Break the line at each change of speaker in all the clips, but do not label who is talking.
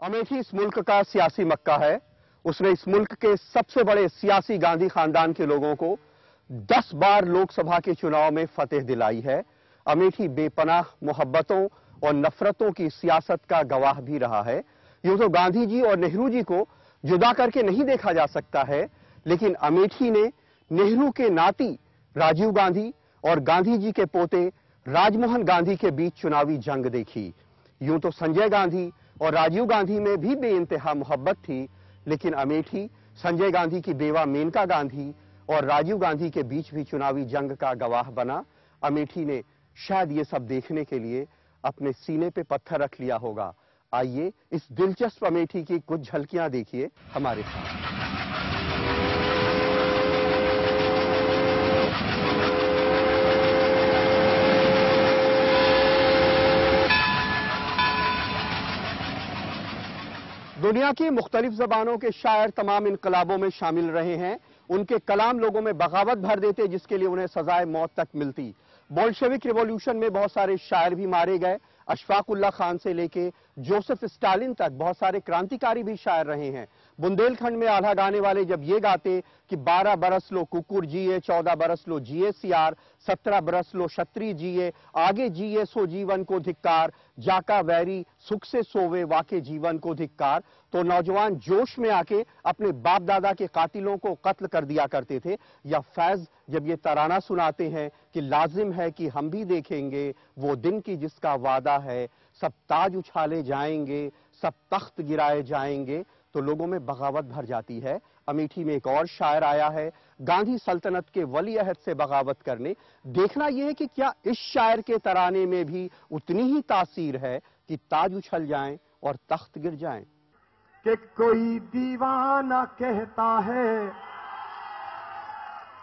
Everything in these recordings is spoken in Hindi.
अमेठी इस मुल्क का सियासी मक्का है। उसने इस मुल्क के सबसे बड़े सियासी गांधी खानदान के लोगों को 10 बार लोकसभा के चुनाव में फतेह दिलाई है। अमेठी बेपनाह मोहब्बतों और नफरतों की सियासत का गवाह भी रहा है। यूं तो गांधी जी और नेहरू जी को जुदा करके नहीं देखा जा सकता है, लेकिन अमेठी ने नेहरू के नाती राजीव गांधी और गांधी जी के पोते राजमोहन गांधी के बीच चुनावी जंग देखी। यूं तो संजय गांधी और राजीव गांधी में भी बेइंतहा मोहब्बत थी, लेकिन अमेठी संजय गांधी की बेवा मेनका गांधी और राजीव गांधी के बीच भी चुनावी जंग का गवाह बना। अमेठी ने शायद ये सब देखने के लिए अपने सीने पे पत्थर रख लिया होगा। आइए इस दिलचस्प अमेठी की कुछ झलकियां देखिए हमारे साथ। दुनिया की मुख्तलिफ जबानों के शायर तमाम इनकलाबों में शामिल रहे हैं। उनके कलाम लोगों में बगावत भर देते, जिसके लिए उन्हें सजाए मौत तक मिलती। बोल्शेविक रिवॉल्यूशन में बहुत सारे शायर भी मारे गए। अशफाकुल्ला खान से लेके जोसेफ स्टालिन तक बहुत सारे क्रांतिकारी भी शायर रहे हैं। बुंदेलखंड में आधा गाने वाले जब ये गाते कि 12 बरस लो कुकुर जिए, 14 बरस लो जिए सियार, 17 बरस लो क्षत्रिय जिए, आगे जिए सो जीवन को धिक्कार, जाका वैरी सुख से सोवे वाके जीवन को धिक्कार, तो नौजवान जोश में आके अपने बाप दादा के कातिलों को कत्ल कर दिया करते थे। या फैज जब ये तराना सुनाते हैं कि लाजिम है कि हम भी देखेंगे वो दिन की जिसका वादा है, सब ताज उछाले जाएंगे, सब तख्त गिराए जाएंगे, तो लोगों में बगावत भर जाती है। अमेठी में एक और शायर आया है गांधी सल्तनत के वली अहद से बगावत करने। देखना यह है कि क्या इस शायर के तराने में भी उतनी ही तासीर है कि ताज उछल जाएं और तख्त गिर जाएं।
कि कोई दीवाना कहता है,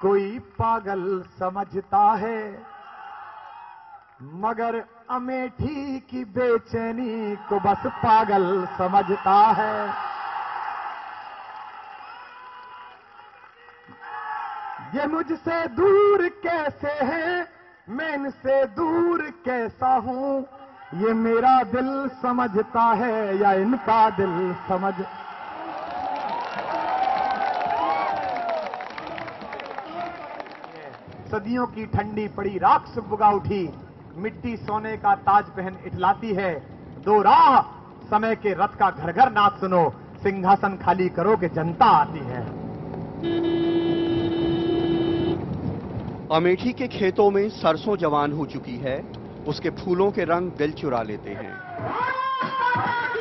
कोई पागल समझता है, मगर अमेठी की बेचैनी को बस पागल समझता है। ये मुझसे दूर कैसे है, मैं इनसे दूर कैसा हूं, ये मेरा दिल समझता है या इनका दिल समझ। सदियों की ठंडी पड़ी राख सुबुगा उठी, मिट्टी सोने का ताज पहन इठलाती है। दो राह समय के रथ का घर घर नाच सुनो, सिंहासन खाली करो कि जनता आती है।
अमेठी के खेतों में सरसों जवान हो चुकी है। उसके फूलों के रंग दिल चुरा लेते हैं।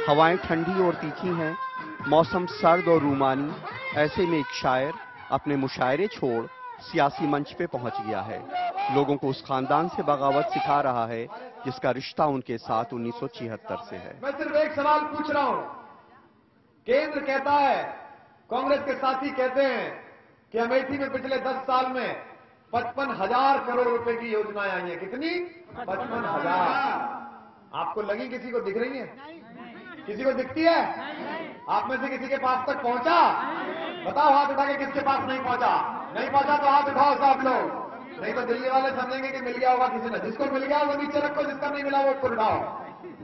हवाएं ठंडी और तीखी हैं, मौसम सर्द और रूमानी। ऐसे में एक शायर अपने मुशायरे छोड़ सियासी मंच पे पहुंच गया है। लोगों को उस खानदान से बगावत सिखा रहा है जिसका रिश्ता उनके साथ 1976 से है।
मैं सिर्फ एक सवाल पूछ रहा हूं। केंद्र कहता है, कांग्रेस के साथी कहते हैं कि अमेठी में पिछले 10 साल में 55,000 करोड़ रुपए की योजनाएं आई हैं। कितनी? 55,000। आपको लगी किसी को दिख रही है? किसी को दिखती है? आप में से किसी के पास तक पहुंचा? बताओ हाथ उठा के किसके पास नहीं पहुंचा। नहीं पहुंचा तो हाथ उठाओ सब लोग, नहीं तो दिल्ली वाले समझेंगे कि मिल गया होगा किसी ने। जिसको मिल गया वो नीचे रखो, जिसका नहीं मिला वो ऊपर उठाओ।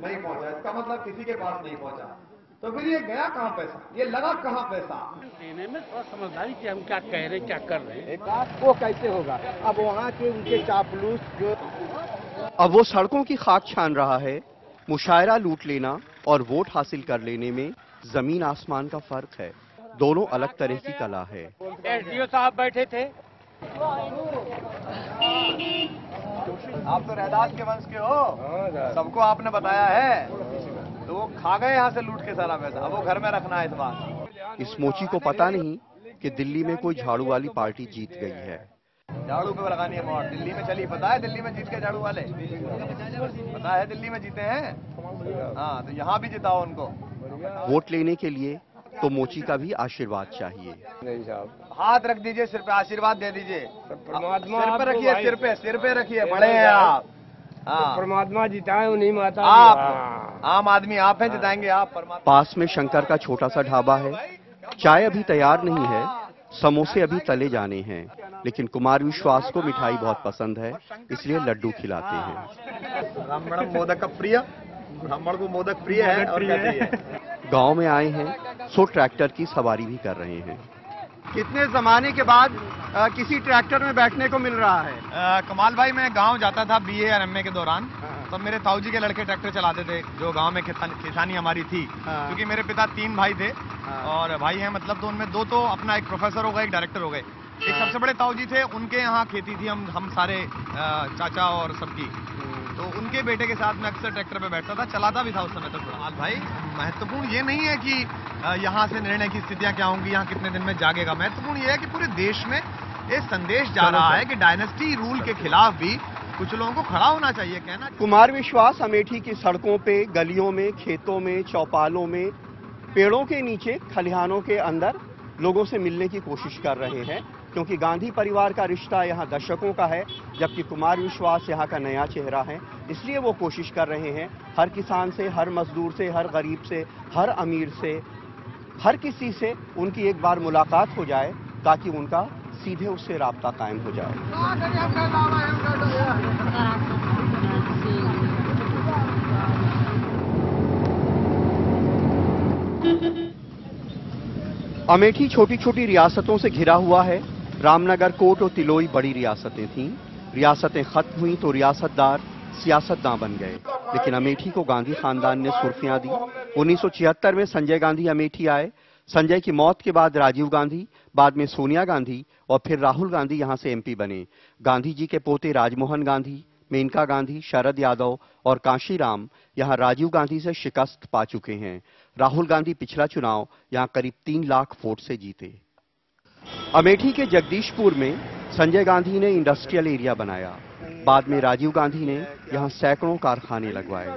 नहीं पहुंचा इसका मतलब किसी के पास नहीं पहुंचा। तो फिर ये गया कहां पैसा, ये लगा कहां पैसा?
देने में थोड़ा समझदारी कि हम क्या कह रहे क्या कर रहे हैं।
वो कैसे होगा? अब वहाँ के उनके चापलूस जो
अब वो सड़कों की खाक छान रहा है। मुशायरा लूट लेना और वोट हासिल कर लेने में जमीन आसमान का फर्क है। दोनों अलग तरह की कला है।
एसडीओ साहब बैठे थे।
आप तो रैदास के वंश के हो, सबको आपने बताया है, तो वो खा गए यहाँ से लूट के सारा पैसा। अब वो घर में रखना है इस बार।
इस मोची को पता नहीं कि दिल्ली में कोई झाड़ू वाली पार्टी जीत गई है।
झाड़ू पे लगानी है वोट। दिल्ली में चली, पता है दिल्ली में जीत के झाड़ू वाले, पता है दिल्ली में जीते हैं। हाँ, तो यहाँ भी जिताओ उनको।
वोट लेने के लिए तो मोची का भी आशीर्वाद चाहिए।
नहीं साहब, हाथ रख दीजिए सिर पे, आशीर्वाद दे दीजिए। परमात्मा सिर पे रखिए, सिर पे रखिए, बड़े हैं आप। हाँ,
परमात्मा जिताए उन्हीं माता।
आप आम आदमी आप हैं, जिताएंगे आप। परमात्मा।
पास में शंकर का छोटा सा ढाबा है। चाय अभी तैयार नहीं है, समोसे अभी तले जाने हैं, लेकिन कुमार विश्वास को मिठाई बहुत पसंद है, इसलिए लड्डू खिलाते हैं।
ब्राह्मण मोदक प्रिय, ब्राह्मण को मोदक प्रिय है और क्या चाहिए।
गांव में आए हैं सो ट्रैक्टर की सवारी भी कर रहे हैं। कितने जमाने के बाद किसी ट्रैक्टर में बैठने को मिल रहा है?
कमाल भाई, मैं गांव जाता था बीए और एमए के दौरान, तब मेरे ताऊजी के लड़के ट्रैक्टर चलाते थे, जो गांव में किसानी हमारी थी। क्योंकि मेरे पिता 3 भाई थे और भाई हैं, मतलब तो उनमें 2 तो अपना एक प्रोफेसर हो गए, एक डायरेक्टर हो गए। एक सबसे बड़े ताऊजी थे, उनके यहाँ खेती थी, हम सारे चाचा और सबकी, तो उनके बेटे के साथ मैं अक्सर ट्रैक्टर पे बैठता था, चलाता भी था उस समय तक। कमाल भाई, महत्वपूर्ण ये नहीं है कि यहाँ से निर्णय की स्थितियां क्या होंगी, यहाँ कितने दिन में जागेगा। महत्वपूर्ण ये है कि पूरे देश में ये संदेश जा रहा है कि डायनेस्टी रूल के खिलाफ भी कुछ लोगों को खड़ा होना चाहिए। कहना
कुमार विश्वास अमेठी की सड़कों पे, गलियों में, खेतों में, चौपालों में, पेड़ों के नीचे, खलिहानों के अंदर लोगों से मिलने की कोशिश कर रहे हैं, क्योंकि गांधी परिवार का रिश्ता यहाँ दशकों का है, जबकि कुमार विश्वास यहाँ का नया चेहरा है। इसलिए वो कोशिश कर रहे हैं हर किसान से, हर मजदूर से, हर गरीब से, हर अमीर से, हर किसी से उनकी एक बार मुलाकात हो जाए, ताकि उनका सीधे उससे राब्ता कायम हो जाए। अमेठी छोटी छोटी रियासतों से घिरा हुआ है। रामनगर, कोट और तिलोई बड़ी रियासतें थीं। रियासतें खत्म हुई तो रियासतदार सियासतदां बन गए। लेकिन अमेठी को गांधी खानदान ने सुर्खियां दी। 1976 में संजय गांधी अमेठी आए। संजय की मौत के बाद राजीव गांधी, बाद में सोनिया गांधी और फिर राहुल गांधी यहां से एमपी बने। गांधी जी के पोते राजमोहन गांधी, मेनका गांधी, शरद यादव और कांशीराम यहां राजीव गांधी से शिकस्त पा चुके हैं। राहुल गांधी पिछला चुनाव यहां करीब 3 लाख वोट से जीते। अमेठी के जगदीशपुर में संजय गांधी ने इंडस्ट्रियल एरिया बनाया। बाद में राजीव गांधी ने यहां सैकड़ों कारखाने लगवाए।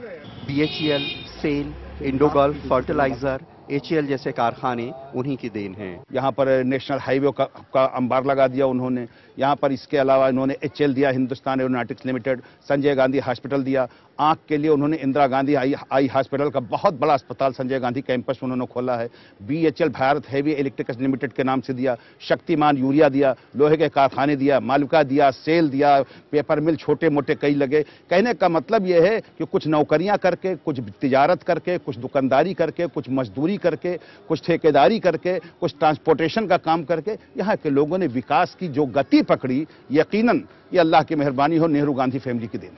बीएचईएल, सेल, इंडोगल्फ, फर्टिलाइजर, एचएएल जैसे कारखाने उन्हीं की देन हैं।
यहाँ पर नेशनल हाईवे का अंबार लगा दिया उन्होंने। यहाँ पर इसके अलावा इन्होंने एचएएल दिया, Hindustan aeronautics limited. Sanjay Gandhi hospital दिया। आंख के लिए उन्होंने इंदिरा गांधी आई हॉस्पिटल का बहुत बड़ा अस्पताल संजय गांधी कैंपस में उन्होंने खोला है। BHEL Bharat heavy electricals limited के नाम से दिया। शक्तिमान यूरिया दिया, लोहे के कारखाने दिया, मालविका दिया, सेल दिया, पेपर मिल छोटे मोटे कई लगे। कहने का मतलब यह है कि कुछ नौकरियां करके, कुछ तिजारत करके, कुछ दुकानदारी करके, कुछ मजदूरी करके, कुछ ठेकेदारी करके, कुछ ट्रांसपोर्टेशन का काम करके यहाँ के लोगों ने विकास की जो गति पकड़ी, यकीनन ये अल्लाह की मेहरबानी हो, नेहरू गांधी फैमिली की देन।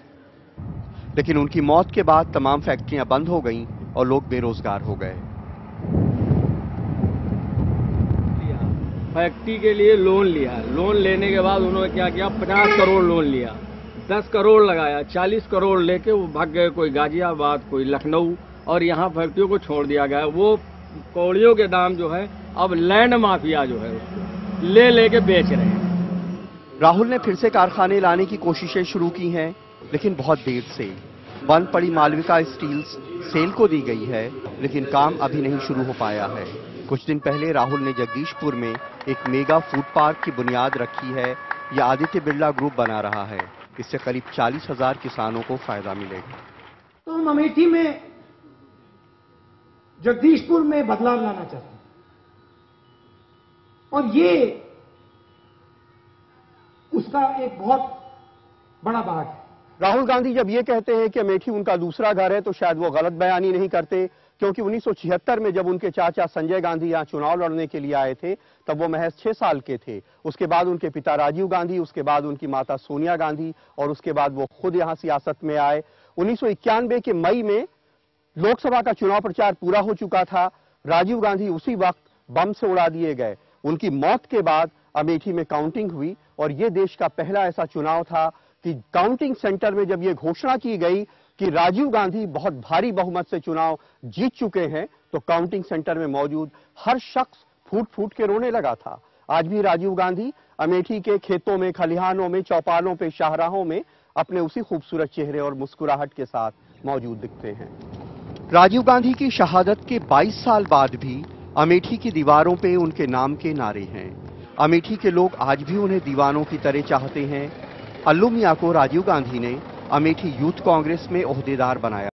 लेकिन उनकी मौत के बाद तमाम फैक्ट्रियां बंद हो गईं और लोग बेरोजगार हो गए।
फैक्ट्री के लिए लोन लिया। लोन लेने के बाद उन्होंने क्या किया, 50 करोड़ लोन लिया, 10 करोड़ लगाया, 40 करोड़ लेके वो भाग गए, कोई गाजियाबाद, कोई लखनऊ, और यहाँ फैक्ट्रियों को छोड़ दिया गया। वो कौड़ियों के दाम जो है अब लैंड माफिया जो है उसको ले लेके बेच रहे हैं।
राहुल ने फिर से कारखाने लाने की कोशिशें शुरू की हैं, लेकिन बहुत देर से। बंद पड़ी मालविका स्टील्स सेल को दी गई है, लेकिन काम अभी नहीं शुरू हो पाया है। कुछ दिन पहले राहुल ने जगदीशपुर में एक मेगा फूड पार्क की बुनियाद रखी है। यह आदित्य बिरला ग्रुप बना रहा है। इससे करीब 40,000 किसानों को फायदा मिलेगा।
तो हम अमेठी में, जगदीशपुर में बदलाव लाना चाहते हैं, और ये उसका एक बहुत बड़ा भाग है।
राहुल गांधी जब ये कहते हैं कि अमेठी उनका दूसरा घर है, तो शायद वो गलत बयानी नहीं करते, क्योंकि 1976 में जब उनके चाचा संजय गांधी यहाँ चुनाव लड़ने के लिए आए थे, तब वो महज 6 साल के थे। उसके बाद उनके पिता राजीव गांधी, उसके बाद उनकी माता सोनिया गांधी, और उसके बाद वो खुद यहाँ सियासत में आए। 1991 के मई में लोकसभा का चुनाव प्रचार पूरा हो चुका था। राजीव गांधी उसी वक्त बम से उड़ा दिए गए। उनकी मौत के बाद अमेठी में काउंटिंग हुई, और ये देश का पहला ऐसा चुनाव था कि काउंटिंग सेंटर में जब ये घोषणा की गई कि राजीव गांधी बहुत भारी बहुमत से चुनाव जीत चुके हैं, तो काउंटिंग सेंटर में मौजूद हर शख्स फूट फूट के रोने लगा था। आज भी राजीव गांधी अमेठी के खेतों में, खलिहानों में, चौपालों पे, शाहराहों में अपने उसी खूबसूरत चेहरे और मुस्कुराहट के साथ मौजूद दिखते हैं। राजीव गांधी की शहादत के 22 साल बाद भी अमेठी की दीवारों पे उनके नाम के नारे हैं। अमेठी के लोग आज भी उन्हें दीवानों की तरह चाहते हैं। अल्लू मियां को राजीव गांधी ने अमेठी यूथ कांग्रेस में ओहदेदार बनाया।